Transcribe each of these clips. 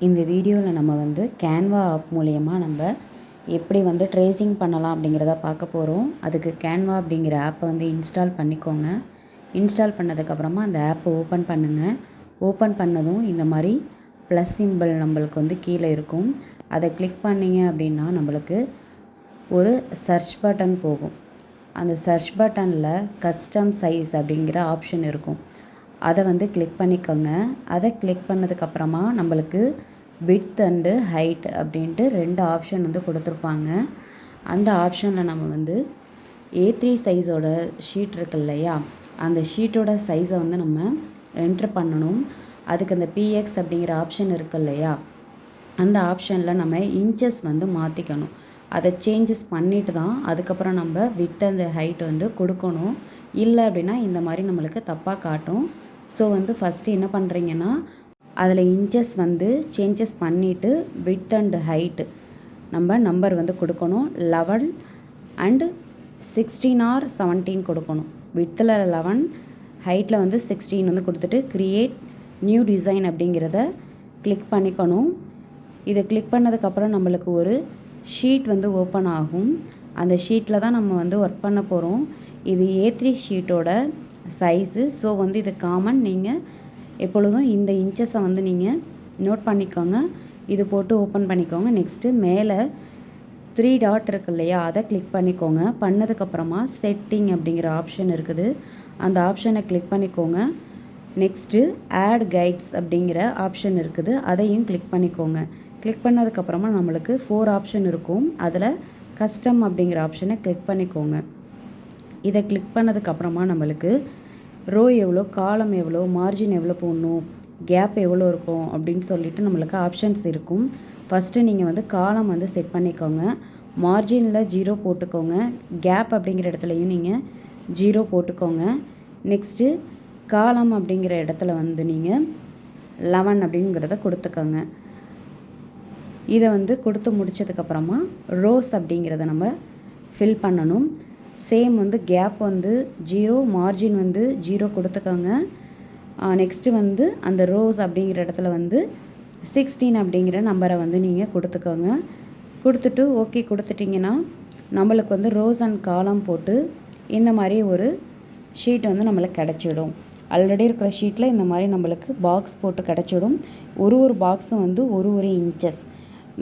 இந்த வீடியோவில் நம்ம வந்து கேன்வா ஆப் மூலயமா நம்ம எப்படி வந்து ட்ரேசிங் பண்ணலாம் அப்படிங்கிறத பார்க்க போகிறோம். அதுக்கு கேன்வா அப்படிங்கிற ஆப்பை வந்து இன்ஸ்டால் பண்ணிக்கோங்க. இன்ஸ்டால் பண்ணதுக்கப்புறமா அந்த ஆப்பை ஓப்பன் பண்ணுங்கள். ஓப்பன் பண்ணதும் இந்த மாதிரி ப்ளஸ் சிம்பிள் நம்மளுக்கு வந்து கீழே இருக்கும். அதை கிளிக் பண்ணிங்க அப்படின்னா நம்மளுக்கு ஒரு சர்ச் பட்டன் போகும். அந்த சர்ச் பட்டனில் கஸ்டம் சைஸ் அப்படிங்கிற ஆப்ஷன் இருக்கும். அதை வந்து கிளிக் பண்ணிக்கோங்க. அதை கிளிக் பண்ணதுக்கப்புறமா நம்மளுக்கு விட்த் அண்டு ஹைட் அப்படின்ட்டு 2 ஆப்ஷன் வந்து கொடுத்துருப்பாங்க. அந்த ஆப்ஷனில் நம்ம வந்து A3 சைஸோட ஷீட் இருக்கு இல்லையா, அந்த ஷீட்டோட சைஸை வந்து நம்ம என்ட்ரு பண்ணணும். அதுக்கு அந்த PX அப்படிங்கிற ஆப்ஷன் இருக்கு இல்லையா, அந்த ஆப்ஷனில் நம்ம இன்ச்சஸ் வந்து மாற்றிக்கணும். அதை சேஞ்சஸ் பண்ணிவிட்டு தான் அதுக்கப்புறம் நம்ம விட்த் அந்த ஹைட் வந்து கொடுக்கணும். இல்லை அப்படின்னா இந்த மாதிரி நம்மளுக்கு தப்பாக காட்டும். ஸோ வந்து ஃபஸ்ட்டு என்ன பண்ணுறீங்கன்னா, அதில் இன்ச்சஸ் வந்து சேஞ்சஸ் பண்ணிவிட்டு விட்த் அண்ட் ஹைட்டு நம்ம நம்பர் வந்து கொடுக்கணும். 11 அண்டு 16 ஆர் 17 கொடுக்கணும். வித்தில் 11, ஹைட்டில் வந்து 16 வந்து கொடுத்துட்டு க்ரியேட் நியூ டிசைன் அப்படிங்கிறத கிளிக் பண்ணிக்கணும். இதை கிளிக் பண்ணதுக்கப்புறம் நம்மளுக்கு ஒரு ஷீட் வந்து ஓப்பன் ஆகும். அந்த ஷீட்டில் தான் நம்ம வந்து ஒர்க் பண்ண போகிறோம். இது A3 ஷீட்டோட சைஸு. ஸோ வந்து இது காமன். நீங்கள் எப்பொழுதும் இந்த இன்ச்சஸை வந்து நீங்கள் நோட் பண்ணிக்கோங்க. இது போட்டு ஓப்பன் பண்ணிக்கோங்க. நெக்ஸ்ட்டு மேலே 3 டாட் இருக்கு இல்லையா, அதை கிளிக் பண்ணிக்கோங்க. பண்ணதுக்கப்புறமா செட்டிங் அப்படிங்கிற ஆப்ஷன் இருக்குது. அந்த ஆப்ஷனை கிளிக் பண்ணிக்கோங்க. நெக்ஸ்ட்டு ஆட் கைட்ஸ் அப்படிங்கிற ஆப்ஷன் இருக்குது. அதையும் கிளிக் பண்ணிக்கோங்க. கிளிக் பண்ணதுக்கப்புறமா நம்மளுக்கு 4 ஆப்ஷன் இருக்கும். அதில் கஸ்டம் அப்படிங்கிற ஆப்ஷனை கிளிக் பண்ணிக்கோங்க. இதை கிளிக் பண்ணதுக்கப்புறமா நம்மளுக்கு ரோ எவ்வளோ, காலம் எவ்வளோ, மார்ஜின் எவ்வளோ போடணும், கேப் எவ்வளோ இருக்கும் அப்படின்னு சொல்லிட்டு நம்மளுக்கு ஆப்ஷன்ஸ் இருக்கும். ஃபஸ்ட்டு நீங்கள் வந்து காலம் வந்து செட் பண்ணிக்கோங்க. மார்ஜினில் 0 போட்டுக்கோங்க. கேப் அப்படிங்கிற இடத்துலையும் நீங்கள் 0 போட்டுக்கோங்க. நெக்ஸ்ட்டு காலம் அப்படிங்கிற இடத்துல வந்து நீங்கள் 11 அப்படிங்கிறத கொடுத்துக்கோங்க. இதை வந்து கொடுத்து முடித்ததுக்கப்புறமா ரோஸ் அப்படிங்கிறத நம்ம ஃபில் பண்ணணும். சேம் வந்து கேப் வந்து 0, மார்ஜின் வந்து 0 கொடுத்துக்கோங்க. நெக்ஸ்ட்டு வந்து அந்த ரோஸ் அப்படிங்கிற இடத்துல வந்து 16 அப்படிங்கிற நம்பரை வந்து நீங்கள் கொடுத்துக்கோங்க. கொடுத்துட்டு ஓகே கொடுத்துட்டிங்கன்னா நம்மளுக்கு வந்து ரோஸ் அண்ட் காலம் போட்டு இந்த மாதிரி ஒரு ஷீட் வந்து நம்மளுக்கு கிடச்சிடும். ஆல்ரெடி இருக்கிற ஷீட்டில் இந்த மாதிரி நம்மளுக்கு பாக்ஸ் போட்டு கிடச்சிடும். ஒரு பாக்ஸும் வந்து ஒரு இன்ச்சஸ்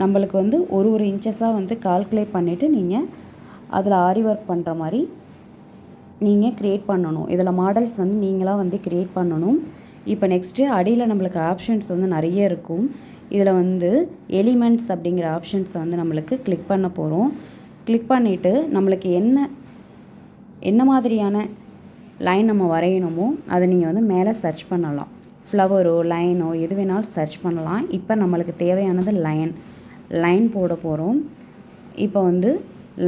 நம்மளுக்கு வந்து ஒரு இன்ச்சஸாக வந்து கால்குலேட் பண்ணிவிட்டு நீங்கள் அதில் ஆரி ஒர்க் பண்ணுற மாதிரி நீங்கள் க்ரியேட் பண்ணணும். இதில் மாடல்ஸ் வந்து நீங்களாக வந்து க்ரியேட் பண்ணணும். இப்போ நெக்ஸ்ட்டு அடியில் நம்மளுக்கு ஆப்ஷன்ஸ் வந்து நிறைய இருக்கும். இதில் வந்து எலிமெண்ட்ஸ் அப்படிங்கிற ஆப்ஷன்ஸை வந்து நம்மளுக்கு கிளிக் பண்ண போகிறோம். கிளிக் பண்ணிவிட்டு நம்மளுக்கு என்ன மாதிரியான லைன் நம்ம வரையணுமோ அதை நீங்கள் வந்து மேலே சர்ச் பண்ணலாம். ஃப்ளவரோ லைனோ எது வேணாலும் சர்ச் பண்ணலாம். இப்போ நம்மளுக்கு தேவையானது லைன் போட போகிறோம். இப்போ வந்து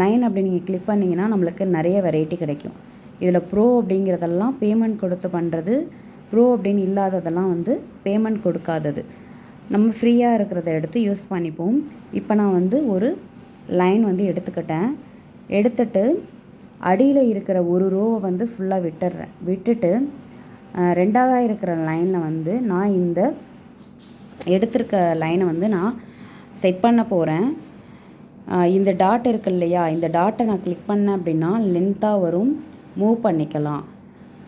லைன் அப்படி நீங்கள் கிளிக் பண்ணிங்கன்னா நம்மளுக்கு நிறைய வெரைட்டி கிடைக்கும். இதில் ப்ரோ அப்படிங்கிறதெல்லாம் பேமெண்ட் கொடுத்து பண்ணுறது, ப்ரோ அப்படின்னு இல்லாததெல்லாம் வந்து பேமெண்ட் கொடுக்காதது. நம்ம ஃப்ரீயாக இருக்கிறத எடுத்து யூஸ் பண்ணிப்போம். இப்போ நான் வந்து ஒரு லைன் வந்து எடுத்துக்கிட்டேன். எடுத்துட்டு அடியில் இருக்கிற ஒரு ரோவை வந்து ஃபுல்லாக விட்டுட்டு ரெண்டாவதாக இருக்கிற லைனில் வந்து நான் இந்த எடுத்திருக்க லைனை வந்து நான் செட் பண்ண போகிறேன். இந்த டாட் இருக்கு இல்லையா, இந்த டாட்டை நான் கிளிக் பண்ணேன் அப்படின்னா லென்த்தாக வரும், மூவ் பண்ணிக்கலாம்.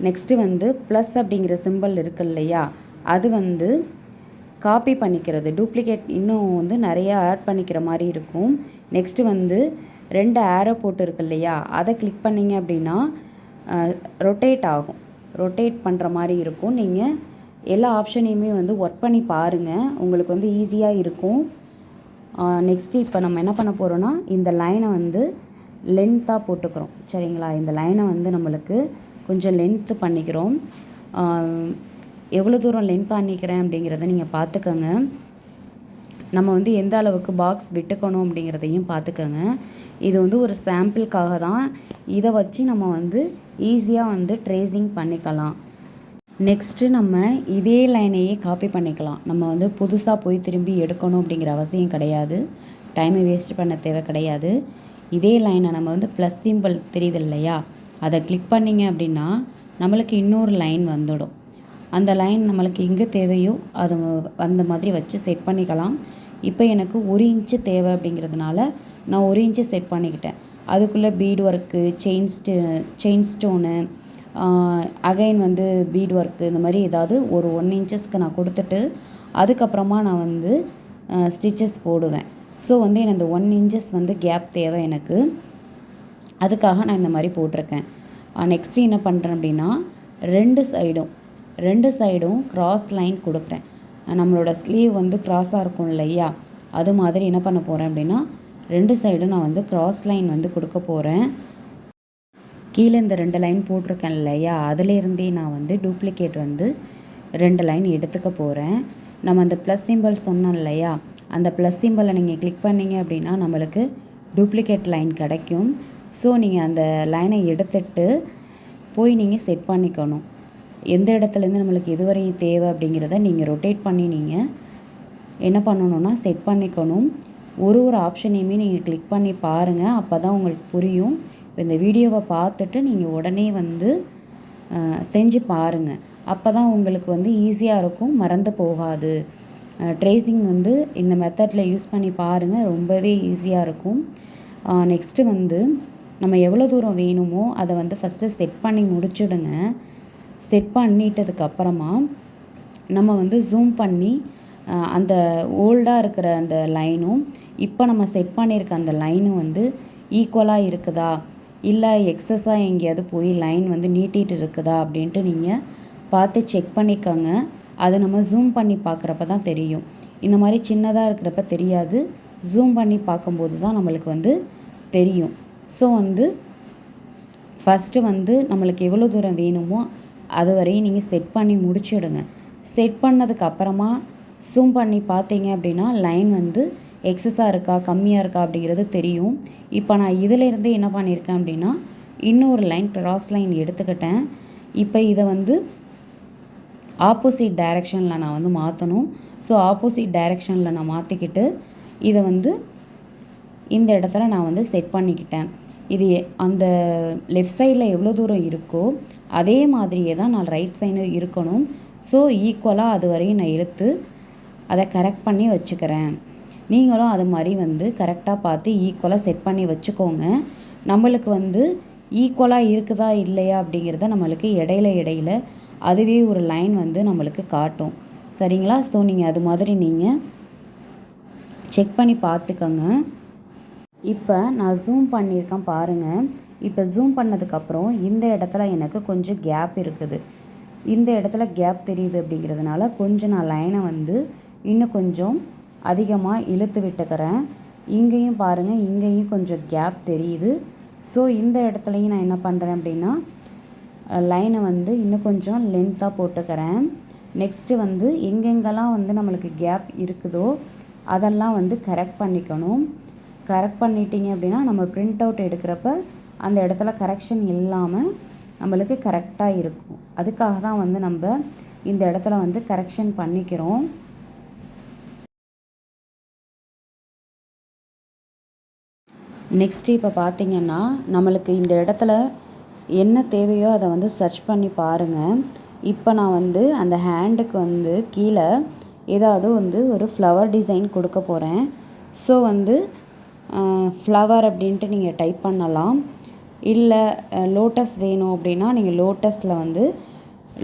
நெக்ஸ்ட்டு வந்து ப்ளஸ் அப்படிங்கிற சிம்பிள் இருக்கு இல்லையா, அது வந்து காப்பி பண்ணிக்கிறது, டூப்ளிகேட் இன்னும் வந்து நிறையா ஆட் பண்ணிக்கிற மாதிரி இருக்கும். நெக்ஸ்ட்டு வந்து 2 ஆரோ போட்டு இருக்கு இல்லையா, அதை கிளிக் பண்ணிங்க அப்படின்னா ரொட்டேட் ஆகும், ரொட்டேட் பண்ணுற மாதிரி இருக்கும். நீங்கள் எல்லா ஆப்ஷனையுமே வந்து ஒர்க் பண்ணி பாருங்கள், உங்களுக்கு வந்து ஈஸியாக இருக்கும். நெக்ஸ்ட்டு இப்போ நம்ம என்ன பண்ண போகிறோன்னா இந்த லைனை வந்து லென்த்தாக போட்டுக்கிறோம். சரிங்களா, இந்த லைனை வந்து நம்மளுக்கு கொஞ்சம் லென்த்து பண்ணிக்கிறோம். எவ்வளோ தூரம் லென்த் பண்ணிக்கிறேன் அப்படிங்கிறத நீங்கள் பார்த்துக்கோங்க. நம்ம வந்து எந்த அளவுக்கு பாக்ஸ் விட்டுக்கணும் அப்படிங்கிறதையும் பார்த்துக்கோங்க. இது வந்து ஒரு சாம்பிளுக்காக தான். இதை வச்சு நம்ம வந்து ஈஸியாக வந்து ட்ரேசிங் பண்ணிக்கலாம். நெக்ஸ்ட்டு நம்ம இதே லைனையே காப்பி பண்ணிக்கலாம். நம்ம வந்து புதுசாக போய் திரும்பி எடுக்கணும் அப்படிங்கிற அவசியம் கிடையாது. டைமை வேஸ்ட் பண்ண தேவை கிடையாது. இதே லைனை நம்ம வந்து ப்ளஸ் சிம்பிள் தெரியுது இல்லையா, அதை கிளிக் பண்ணிங்க அப்படின்னா நம்மளுக்கு இன்னொரு லைன் வந்துடும். அந்த லைன் நம்மளுக்கு எங்கே தேவையோ அது அந்த மாதிரி வச்சு செட் பண்ணிக்கலாம். இப்போ எனக்கு 1 இன்ச்சு தேவை அப்படிங்கிறதுனால நான் 1 இன்ச்சு செட் பண்ணிக்கிட்டேன். அதுக்குள்ளே beat work, chain stone, again வந்து பீட் ஒர்க்கு, இந்த மாதிரி ஏதாவது ஒரு 1 இன்ச்சஸ்க்கு நான் கொடுத்துட்டு அதுக்கப்புறமா நான் வந்து ஸ்டிச்சஸ் போடுவேன். ஸோ வந்து எனக்கு இந்த 1 இன்ச்சஸ் வந்து கேப் தேவை எனக்கு. அதுக்காக நான் இந்த மாதிரி போட்டிருக்கேன். நெக்ஸ்ட்டு என்ன பண்ணுறேன் அப்படின்னா, ரெண்டு சைடும் க்ராஸ் லைன் கொடுக்குறேன். நம்மளோட ஸ்லீவ் வந்து க்ராஸாக இருக்கும் இல்லையா, அது மாதிரி என்ன பண்ண போகிறேன் அப்படின்னா 2 சைடும் நான் வந்து க்ராஸ் லைன் வந்து கொடுக்க போகிறேன். கீழே இந்த 2 லைன் போட்டிருக்கேன் இல்லையா, அதிலேருந்தே நான் வந்து டூப்ளிகேட் வந்து 2 லைன் எடுத்துக்க போகிறேன். நம்ம அந்த ப்ளஸ் சிம்பிள் சொன்னோம் இல்லையா, அந்த ப்ளஸ் சிம்பிளை நீங்கள் கிளிக் பண்ணிங்க அப்படின்னா நம்மளுக்கு டூப்ளிகேட் லைன் கிடைக்கும். ஸோ நீங்கள் அந்த லைனை எடுத்துட்டு போய் நீங்கள் செட் பண்ணிக்கணும். எந்த இடத்துலேருந்து நம்மளுக்கு எதுவரை தேவை அப்படிங்கிறத நீங்கள் ரொட்டேட் பண்ணி நீங்கள் என்ன பண்ணணுன்னா செட் பண்ணிக்கணும். ஒரு ஆப்ஷனையுமே நீங்கள் கிளிக் பண்ணி பாருங்கள், அப்போ தான் உங்களுக்கு புரியும். இப்போ இந்த வீடியோவை பார்த்துட்டு நீங்கள் உடனே வந்து செஞ்சு பாருங்கள். அப்போ தான் உங்களுக்கு வந்து ஈஸியாக இருக்கும், மறந்து போகாது. ட்ரேசிங் வந்து இந்த மெத்தடில் யூஸ் பண்ணி பாருங்கள், ரொம்பவே ஈஸியாக இருக்கும். நெக்ஸ்ட்டு வந்து நம்ம எவ்வளோ தூரம் வேணுமோ அதை வந்து ஃபஸ்ட்டு செட் பண்ணி முடிச்சுடுங்க. செட் பண்ணிட்டதுக்கப்புறமா நம்ம வந்து ஜூம் பண்ணி அந்த ஓல்டாக இருக்கிற அந்த லைனும் இப்போ நம்ம செட் பண்ணியிருக்க அந்த லைனும் வந்து ஈக்குவலாக இருக்குதா, இல்லை எக்ஸஸாக எங்கேயாவது போய் லைன் வந்து நீட்டிகிட்டு இருக்குதா அப்படின்ட்டு நீங்கள் பார்த்து செக் பண்ணிக்கோங்க. அதை நம்ம ஜூம் பண்ணி பார்க்குறப்ப தான் தெரியும். இந்த மாதிரி சின்னதாக இருக்கிறப்ப தெரியாது, ஜூம் பண்ணி பார்க்கும்போது தான் நம்மளுக்கு வந்து தெரியும். ஸோ வந்து ஃபஸ்ட்டு வந்து நம்மளுக்கு எவ்வளோ தூரம் வேணுமோ அது வரையும் நீங்கள் செட் பண்ணி முடிச்சிடுங்க. செட் பண்ணதுக்கு அப்புறமா ஜூம் பண்ணி பார்த்தீங்க அப்படின்னா லைன் வந்து எக்ஸஸாக இருக்கா கம்மியாக இருக்கா அப்படிங்கிறது தெரியும். இப்போ நான் இதிலேருந்து என்ன பண்ணியிருக்கேன் அப்படின்னா இன்னொரு லைன் க்ராஸ் லைன் எடுத்துக்கிட்டேன். இப்போ இதை வந்து ஆப்போசிட் டைரெக்ஷனில் நான் வந்து மாற்றணும். ஸோ ஆப்போசிட் டைரெக்ஷனில் நான் மாற்றிக்கிட்டு இதை வந்து இந்த இடத்துல நான் வந்து செட் பண்ணிக்கிட்டேன். இது அந்த லெஃப்ட் சைடில் எவ்வளோ தூரம் இருக்கோ அதே மாதிரியே தான் நான் ரைட் சைடும் இருக்கணும். ஸோ ஈக்குவலாக அது வரையும் நான் எடுத்து அதை கரெக்ட் பண்ணி வச்சுக்கிறேன். நீங்களும் அது மாதிரி வந்து கரெக்டாக பார்த்து ஈக்குவலாக செட் பண்ணி வச்சுக்கோங்க. நம்மளுக்கு வந்து ஈக்குவலாக இருக்குதா இல்லையா அப்படிங்கிறத நம்மளுக்கு இடையில அதுவே ஒரு லைன் வந்து நம்மளுக்கு காட்டும். சரிங்களா? ஸோ நீங்கள் அது மாதிரி நீங்கள் செக் பண்ணி பார்த்துக்கோங்க. இப்போ நான் ஜூம் பண்ணியிருக்கேன் பாருங்கள். இப்போ ஜூம் பண்ணதுக்கப்புறம் இந்த இடத்துல எனக்கு கொஞ்சம் கேப் இருக்குது. இந்த இடத்துல கேப் தெரியுது அப்படிங்கிறதுனால கொஞ்சம் நான் லைனை வந்து இன்னும் கொஞ்சம் அதிகமாக இழுத்து விட்டுக்கிறேன். இங்கேயும் பாருங்கள், இங்கேயும் கொஞ்சம் கேப் தெரியுது. ஸோ இந்த இடத்துலையும் நான் என்ன பண்ணுறேன் அப்படின்னா லைனை வந்து இன்னும் கொஞ்சம் லென்த்தாக போட்டுக்கிறேன். நெக்ஸ்ட்டு வந்து எங்கெங்கெல்லாம் வந்து நம்மளுக்கு கேப் இருக்குதோ அதெல்லாம் வந்து கரெக்ட் பண்ணிக்கணும். கரெக்ட் பண்ணிட்டீங்க அப்படின்னா நம்ம பிரிண்ட் அவுட் எடுக்கிறப்ப அந்த இடத்துல கரெக்ஷன் இல்லாமல் நம்மளுக்கு கரெக்டாக இருக்கும். அதுக்காக தான் வந்து நம்ம இந்த இடத்துல வந்து கரெக்ஷன் பண்ணிக்கிறோம். நெக்ஸ்ட்டு இப்போ பார்த்திங்கன்னா நம்மளுக்கு இந்த இடத்துல என்ன தேவையோ அதை வந்து சர்ச் பண்ணி பாருங்கள். இப்போ நான் வந்து அந்த ஹேண்டுக்கு வந்து கீழே ஏதாவது வந்து ஒரு ஃப்ளவர் டிசைன் கொடுக்க போகிறேன். ஸோ வந்து ஃப்ளவர் அப்படின்ட்டு நீங்கள் டைப் பண்ணலாம். இல்லை லோட்டஸ் வேணும் அப்படின்னா நீங்கள் லோட்டஸில் வந்து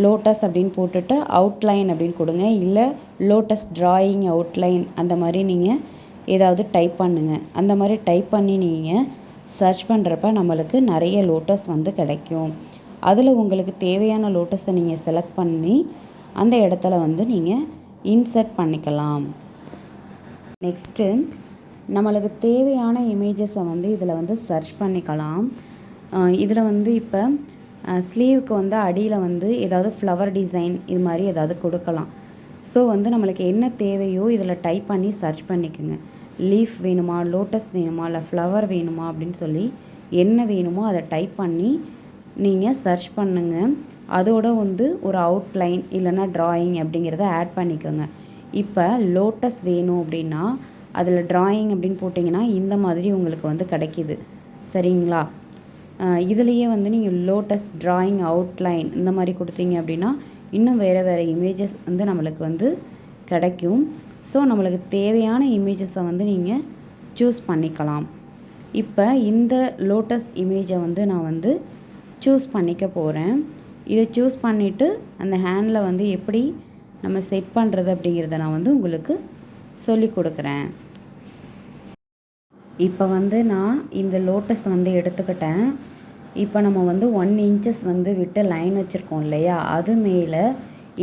லோட்டஸ் அப்படின்னு போட்டுட்டு அவுட்லைன் அப்படின்னு கொடுங்க. இல்லை லோட்டஸ் ட்ராயிங் அவுட்லைன் அந்த மாதிரி நீங்கள் ஏதாவது டைப் பண்ணுங்கள். அந்த மாதிரி டைப் பண்ணி நீங்கள் சர்ச் பண்ணுறப்ப நம்மளுக்கு நிறைய லோட்டஸ் வந்து கிடைக்கும். அதில் உங்களுக்கு தேவையான லோட்டஸை நீங்கள் செலக்ட் பண்ணி அந்த இடத்துல வந்து நீங்கள் இன்சர்ட் பண்ணிக்கலாம். நெக்ஸ்ட்டு நம்மளுக்கு தேவையான இமேஜஸை வந்து இதில் வந்து சர்ச் பண்ணிக்கலாம். இதில் வந்து இப்போ ஸ்லீவுக்கு வந்து அடியில் வந்து ஏதாவது ஃப்ளவர் டிசைன் இது மாதிரி ஏதாவது கொடுக்கலாம். ஸோ வந்து நம்மளுக்கு என்ன தேவையோ இதில் டைப் பண்ணி சர்ச் பண்ணிக்கோங்க. லீஃப் வேணுமா, லோட்டஸ் வேணுமா, இல்லை ஃப்ளவர் வேணுமா அப்படின்னு சொல்லி என்ன வேணுமோ அதை டைப் பண்ணி நீங்கள் சர்ச் பண்ணுங்கள். அதோட வந்து ஒரு அவுட்லைன் இல்லைன்னா ட்ராயிங் அப்படிங்கிறத ஆட் பண்ணிக்கோங்க. இப்போ லோட்டஸ் வேணும் அப்படின்னா அதில் ட்ராயிங் அப்படின்னு போட்டிங்கன்னா இந்த மாதிரி உங்களுக்கு வந்து கிடைக்கிது. சரிங்களா? இதுலேயே வந்து நீங்கள் லோட்டஸ் ட்ராயிங் அவுட்லைன் இந்த மாதிரி கொடுத்தீங்க அப்படின்னா இன்னும் வேறு வேறு இமேஜஸ் வந்து நம்மளுக்கு வந்து கிடைக்கும். ஸோ நம்மளுக்கு தேவையான இமேஜஸை வந்து நீங்கள் சூஸ் பண்ணிக்கலாம். இப்போ இந்த லோட்டஸ் இமேஜை வந்து நான் வந்து சூஸ் பண்ணிக்க போகிறேன். இதை சூஸ் பண்ணிவிட்டு அந்த ஹேண்டில் வந்து எப்படி நம்ம செட் பண்ணுறது அப்படிங்கிறத நான் வந்து உங்களுக்கு சொல்லி கொடுக்குறேன். இப்போ வந்து நான் இந்த லோட்டஸ் வந்து எடுத்துக்கிட்டேன். இப்போ நம்ம வந்து 1 இன்ச்சஸ் வந்து விட்டு லைன் வச்சுருக்கோம் இல்லையா, அது மேலே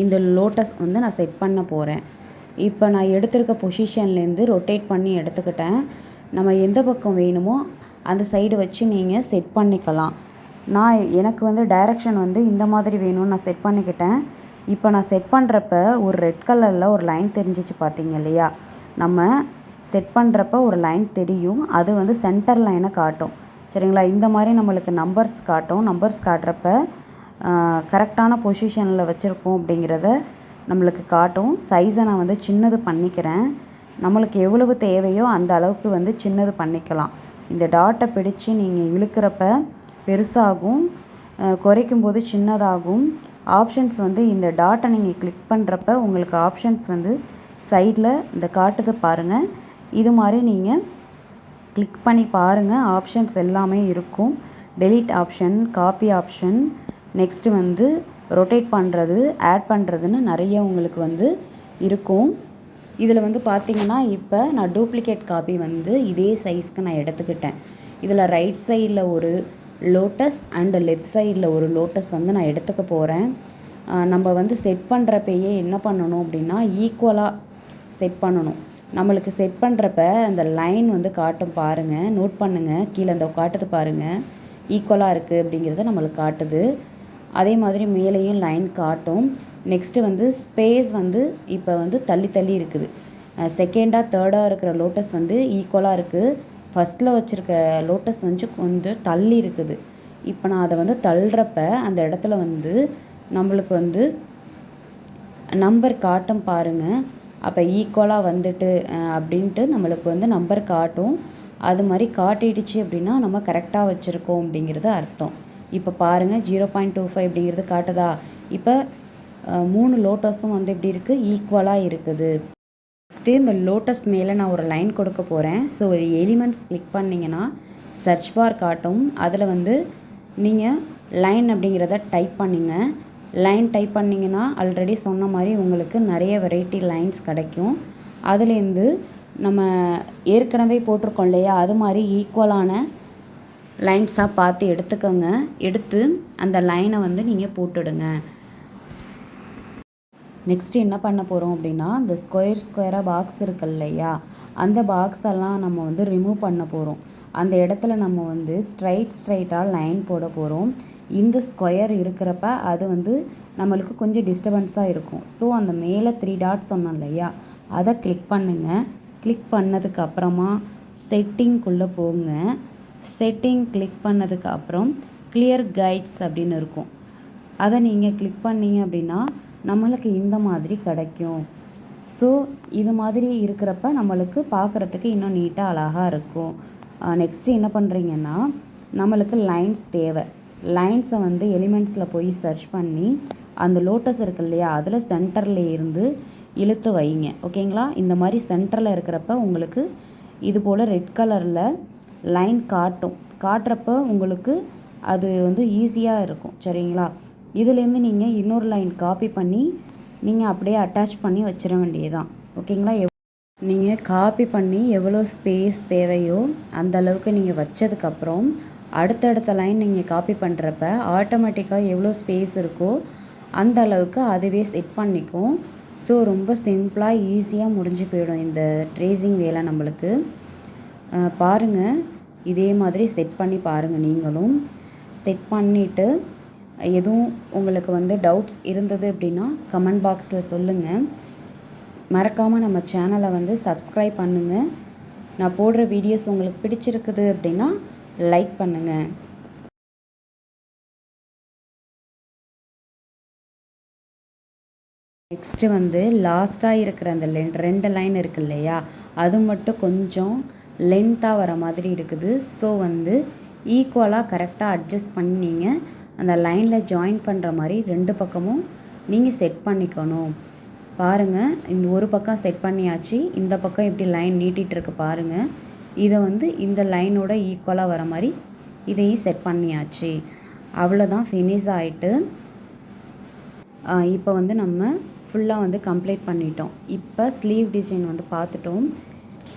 இந்த லோட்டஸ் வந்து நான் செட் பண்ண போகிறேன். இப்போ நான் எடுத்திருக்க பொசிஷன்லேருந்து ரொட்டேட் பண்ணி எடுத்துக்கிட்டேன். நம்ம எந்த பக்கம் வேணுமோ அந்த சைடு வச்சு நீங்கள் செட் பண்ணிக்கலாம். எனக்கு வந்து டைரக்ஷன் வந்து இந்த மாதிரி வேணும்னு நான் செட் பண்ணிக்கிட்டேன். இப்போ நான் செட் பண்ணுறப்ப ஒரு ரெட் கலரில் ஒரு லைன் தெரிஞ்சிச்சு பார்த்தீங்க இல்லையா, நம்ம செட் பண்ணுறப்ப ஒரு லைன் தெரியும், அது வந்து சென்டர் லைனை காட்டும். சரிங்களா, இந்த மாதிரி நம்மளுக்கு நம்பர்ஸ் காட்டும். நம்பர்ஸ் காட்டுறப்ப கரெக்டான பொசிஷனில் வச்சுருக்கோம் அப்படிங்கிறத நம்மளுக்கு காட்டும். சைஸை நான் வந்து சின்னது பண்ணிக்கிறேன். நம்மளுக்கு எவ்வளவு தேவையோ அந்த அளவுக்கு வந்து சின்னது பண்ணிக்கலாம். இந்த டாட்டை பிடிச்சு நீங்கள் இழுக்கிறப்ப பெருசாகும், குறைக்கும் போது சின்னதாகும். ஆப்ஷன்ஸ் வந்து இந்த டாட்டை நீங்கள் கிளிக் பண்ணுறப்ப உங்களுக்கு ஆப்ஷன்ஸ் வந்து சைடில் இந்த காட்டுது பாருங்கள். இது மாதிரி நீங்கள் கிளிக் பண்ணி பாருங்கள், ஆப்ஷன்ஸ் எல்லாமே இருக்கும். Delete option, copy option, next வந்து ரொட்டேட் பண்ணுறது, ஆட் பண்ணுறதுன்னு நிறைய உங்களுக்கு வந்து இருக்கும். இதில் வந்து பார்த்திங்கன்னா இப்போ நான் டூப்ளிகேட் காப்பி வந்து இதே சைஸ்க்கு நான் எடுத்துக்கிட்டேன். இதில் ரைட் சைடில் ஒரு லோட்டஸ் அண்டு லெஃப்ட் சைடில் ஒரு லோட்டஸ் வந்து நான் எடுத்துக்க போகிறேன். நம்ம வந்து செட் பண்ணுறப்பயே என்ன பண்ணணும் அப்படின்னா ஈக்குவலாக செட் பண்ணணும். நம்மளுக்கு செட் பண்ணுறப்ப அந்த லைன் வந்து காட்டும் பாருங்கள், நோட் பண்ணுங்கள், கீழே அந்த காட்டுது பாருங்கள், ஈக்குவலாக இருக்குது அப்படிங்கிறத நம்மளுக்கு காட்டுது. அதே மாதிரி மேலேயும் லைன் காட்டும். நெக்ஸ்ட்டு வந்து ஸ்பேஸ் வந்து இப்போ வந்து தள்ளி தள்ளி இருக்குது. செகண்டாக தேர்டாக இருக்கிற லோட்டஸ் வந்து ஈக்குவலாக இருக்குது. ஃபஸ்ட்டில் வச்சுருக்க லோட்டஸ் வந்து கொஞ்சம் தள்ளி இருக்குது. இப்போ நான் அதை வந்து தள்ளுறப்ப அந்த இடத்துல வந்து நம்மளுக்கு வந்து நம்பர் காட்டும் பாருங்கள். அப்போ ஈக்குவலாக வந்துட்டு அப்படின்ட்டு நம்மளுக்கு வந்து நம்பர் காட்டும். அது மாதிரி காட்டிடுச்சு அப்படின்னா நம்ம கரெக்டாக வச்சுருக்கோம் அப்படிங்கிறது அர்த்தம். இப்போ பாருங்கள் 0.25 அப்படிங்கிறது காட்டுதா. இப்போ 3 லோட்டஸும் வந்து எப்படி இருக்குது, ஈக்குவலாக இருக்குது. நெக்ஸ்ட்டு இந்த லோட்டஸ் மேலே நான் ஒரு லைன் கொடுக்க போகிறேன். ஸோ எலிமெண்ட்ஸ் கிளிக் பண்ணிங்கன்னா சர்ச் பார் காட்டும். அதில் வந்து நீங்கள் லைன் அப்படிங்கிறத டைப் பண்ணிங்க. லைன் டைப் பண்ணிங்கன்னா ஆல்ரெடி சொன்ன மாதிரி உங்களுக்கு நிறைய வெரைட்டி லைன்ஸ் கிடைக்கும். அதுலேருந்து நம்ம ஏற்கனவே போட்டிருக்கோம் இல்லையா, அது மாதிரி ஈக்குவலான லைன்ஸாக பார்த்து எடுத்துக்கோங்க. எடுத்து அந்த லைனை வந்து நீங்கள் போட்டுடுங்க. நெக்ஸ்ட்டு என்ன பண்ண போகிறோம் அப்படின்னா இந்த ஸ்கொயராக பாக்ஸ் இருக்கு இல்லையா, அந்த பாக்ஸெல்லாம் நம்ம வந்து ரிமூவ் பண்ண போகிறோம். அந்த இடத்துல நம்ம வந்து ஸ்ட்ரைட்டாக லைன் போட போகிறோம். இந்த ஸ்கொயர் இருக்கிறப்ப அது வந்து நம்மளுக்கு கொஞ்சம் டிஸ்டர்பன்ஸாக இருக்கும். ஸோ அந்த மேலே 3 டாட்ஸ் சொன்னோம் இல்லையா, அதை கிளிக் பண்ணுங்கள். கிளிக் பண்ணதுக்கு அப்புறமா செட்டிங்குள்ளே போங்க. செட்டிங் கிளிக் பண்ணதுக்கு அப்புறம் கிளியர் கைட்ஸ் அப்படின்னு இருக்கும். அதை நீங்கள் கிளிக் பண்ணிங்க அப்படின்னா நம்மளுக்கு இந்த மாதிரி கிடைக்கும். ஸோ இது மாதிரி இருக்கிறப்ப நம்மளுக்கு பார்க்குறதுக்கு இன்னும் நீட்டாக அழகாக இருக்கும். நெக்ஸ்ட்டு என்ன பண்ணுறீங்கன்னா நம்மளுக்கு லைன்ஸ் தேவை. லைன்ஸை வந்து எலிமெண்ட்ஸில் போய் சர்ச் பண்ணி அந்த லோட்டஸ் இருக்கு இல்லையா, அதில் சென்டரில் இருந்து இழுத்து வைங்க. ஓகேங்களா, இந்த மாதிரி சென்டரில் இருக்கிறப்ப உங்களுக்கு இது போல் ரெட் கலரில் லைன் காட்டுறப்ப உங்களுக்கு அது வந்து ஈஸியாக இருக்கும். சரிங்களா, இதுலேருந்து நீங்கள் இன்னொரு லைன் காப்பி பண்ணி நீங்கள் அப்படியே அட்டாச் பண்ணி வச்சிட வேண்டியதுதான். ஓகேங்களா, நீங்கள் காப்பி பண்ணி எவ்வளோ ஸ்பேஸ் தேவையோ அந்த அளவுக்கு நீங்கள் வச்சதுக்கப்புறம் அடுத்தடுத்த லைன் நீங்கள் காப்பி பண்ணுறப்ப ஆட்டோமேட்டிக்காக எவ்வளோ ஸ்பேஸ் இருக்கோ அந்த அளவுக்கு அதுவே செட் பண்ணிக்கும். ஸோ ரொம்ப சிம்பிளாக ஈஸியாக முடிஞ்சு போயிடும் இந்த ட்ரேசிங் வேலை நம்மளுக்கு. பாருங்கள், இதே மாதிரி செட் பண்ணி பாருங்கள். நீங்களும் செட் பண்ணிவிட்டு எதுவும் உங்களுக்கு வந்து டவுட்ஸ் இருந்தது அப்படின்னா கமெண்ட் பாக்ஸில் சொல்லுங்கள். மறக்காமல் நம்ம சேனலை வந்து சப்ஸ்கிரைப் பண்ணுங்கள். நான் போடுற வீடியோஸ் உங்களுக்கு பிடிச்சிருக்குது அப்படின்னா லைக் பண்ணுங்கள். நெக்ஸ்ட்டு வந்து லாஸ்ட்டாக இருக்கிற அந்த 2 லைன் இருக்குது இல்லையா, அது மட்டும் கொஞ்சம் லென்த்தாக வர மாதிரி இருக்குது. ஸோ வந்து ஈக்குவலாக கரெக்டாக அட்ஜஸ்ட் பண்ணி நீங்கள் அந்த லைனில் ஜாயின் பண்ணுற மாதிரி 2 பக்கமும் நீங்கள் செட் பண்ணிக்கணும். பாருங்கள், இந்த ஒரு பக்கம் செட் பண்ணியாச்சு. இந்த பக்கம் எப்படி லைன் நீட்டிகிட்ருக்கு பாருங்கள். இதை வந்து இந்த லைனோட ஈக்குவலாக வர மாதிரி இதையும் செட் பண்ணியாச்சு. அவ்வளோதான், ஃபினிஷ் ஆகிட்டு. இப்போ வந்து நம்ம ஃபுல்லாக வந்து கம்ப்ளீட் பண்ணிட்டோம். இப்போ ஸ்லீவ் டிசைன் வந்து பார்த்துட்டோம்.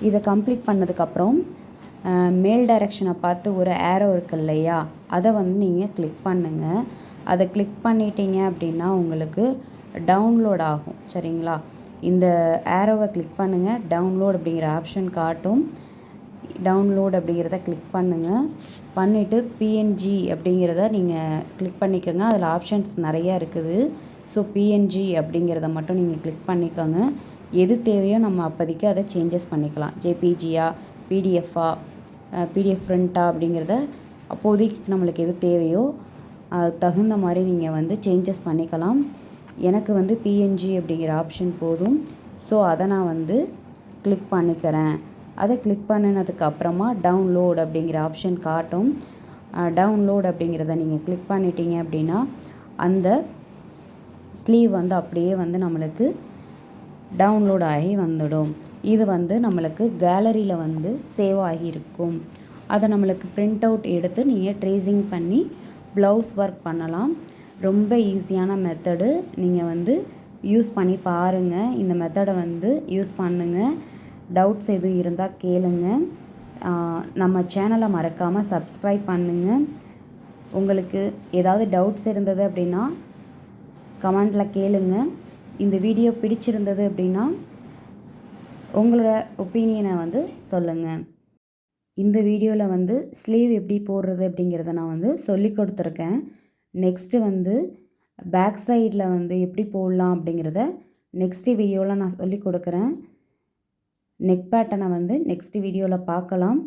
இதை கம்ப்ளீட் பண்ணதுக்கப்புறம் மேல் டைரெக்ஷனை பார்த்து ஒரு ஏரோ இருக்கு இல்லையா, அதை வந்து நீங்கள் கிளிக் பண்ணுங்கள். அதை கிளிக் பண்ணிட்டீங்க அப்படின்னா உங்களுக்கு டவுன்லோட் ஆகும். சரிங்களா? இந்த ஏரோவை கிளிக் பண்ணுங்கள். டவுன்லோட் அப்படிங்கிற ஆப்ஷன் காட்டும். டவுன்லோட் அப்படிங்கிறத கிளிக் பண்ணுங்கள். பண்ணிவிட்டு பிஎன்ஜி அப்படிங்கிறத நீங்கள் கிளிக் பண்ணிக்கோங்க. அதில் ஆப்ஷன்ஸ் நிறையா இருக்குது. ஸோ பிஎன்ஜி அப்படிங்கிறத மட்டும் நீங்கள் கிளிக் பண்ணிக்கோங்க. எது தேவையோ நம்ம அப்போதைக்கு அதை சேஞ்சஸ் பண்ணிக்கலாம். ஜேபிஜியா, பிடிஎஃபா, பிடிஎஃப் பிரிண்ட்டா அப்படிங்கிறத அப்போதைக்கு நம்மளுக்கு எது தேவையோ அது தகுந்த மாதிரி நீங்கள் வந்து சேஞ்சஸ் பண்ணிக்கலாம். எனக்கு வந்து பிஎன்ஜி அப்படிங்கிற ஆப்ஷன் போதும். ஸோ அதை நான் வந்து கிளிக் பண்ணிக்கிறேன். அதை கிளிக் பண்ணினதுக்கு அப்புறமா டவுன்லோட் அப்படிங்கிற ஆப்ஷன் காட்டும். டவுன்லோட் அப்படிங்கிறத நீங்கள் கிளிக் பண்ணிட்டீங்க அப்படின்னா அந்த ஸ்லீவ் வந்து அப்படியே வந்து நம்மளுக்கு டவுன்லோட் ஆகி வந்துடும். இது வந்து நம்மளுக்கு கேலரியில் வந்து சேவ் ஆகியிருக்கும். அதை நம்மளுக்கு பிரிண்ட் அவுட் எடுத்து நீங்கள் ட்ரேசிங் பண்ணி ப்ளவுஸ் ஒர்க் பண்ணலாம். ரொம்ப ஈஸியான மெத்தடு. நீங்கள் வந்து யூஸ் பண்ணி பாருங்கள். இந்த மெத்தடை வந்து யூஸ் பண்ணுங்கள். டவுட்ஸ் எதுவும் இருந்தால் கேளுங்க. நம்ம சேனலை மறக்காமல் சப்ஸ்கிரைப் பண்ணுங்கள். உங்களுக்கு ஏதாவது டவுட்ஸ் இருந்தது அப்படின்னா கமெண்டில் கேளுங்க. இந்த வீடியோ பிடிச்சிருந்தது அப்படின்னா உங்களோட ஒப்பீனியனை வந்து சொல்லுங்கள். இந்த வீடியோவில் வந்து ஸ்லீவ் எப்படி போடுறது அப்படிங்கிறத நான் வந்து சொல்லி கொடுத்துருக்கேன். நெக்ஸ்ட்டு வந்து பேக் சைடில் வந்து எப்படி போடலாம் அப்படிங்கிறத நெக்ஸ்ட்டு வீடியோவில் நான் சொல்லி கொடுக்குறேன். நெக் பேட்டர்னை வந்து நெக்ஸ்ட் வீடியோவில் பார்க்கலாம்.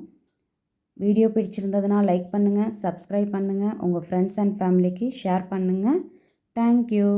வீடியோ பிடிச்சிருந்ததுன்னா லைக் பண்ணுங்கள், சப்ஸ்கிரைப் பண்ணுங்கள், உங்கள் ஃப்ரெண்ட்ஸ் அண்ட் ஃபேமிலிக்கு ஷேர் பண்ணுங்கள். தேங்க்யூ.